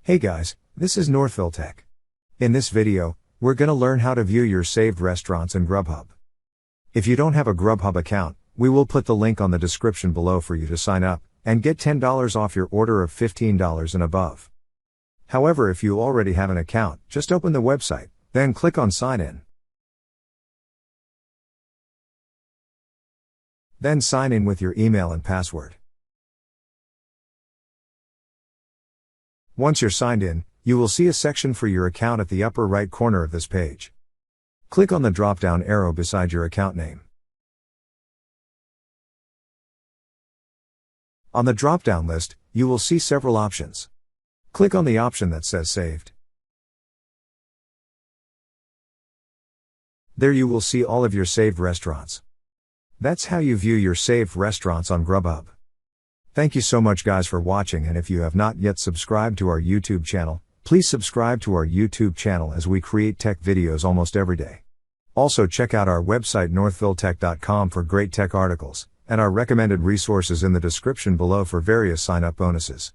Hey guys, this is Northville Tech. In this video, we're gonna learn how to view your saved restaurants in Grubhub. If you don't have a Grubhub account, we will put the link on the description below for you to sign up, and get $10 off your order of $15 and above. However, if you already have an account, just open the website, then click on Sign In. Then sign in with your email and password. Once you're signed in, you will see a section for your account at the upper right corner of this page. Click on the drop-down arrow beside your account name. On the drop-down list, you will see several options. Click on the option that says Saved. There you will see all of your saved restaurants. That's how you view your saved restaurants on Grubhub. Thank you so much guys for watching, and if you have not yet subscribed to our YouTube channel, please subscribe to our YouTube channel as we create tech videos almost every day. Also check out our website northvilletech.com for great tech articles, and our recommended resources in the description below for various sign-up bonuses.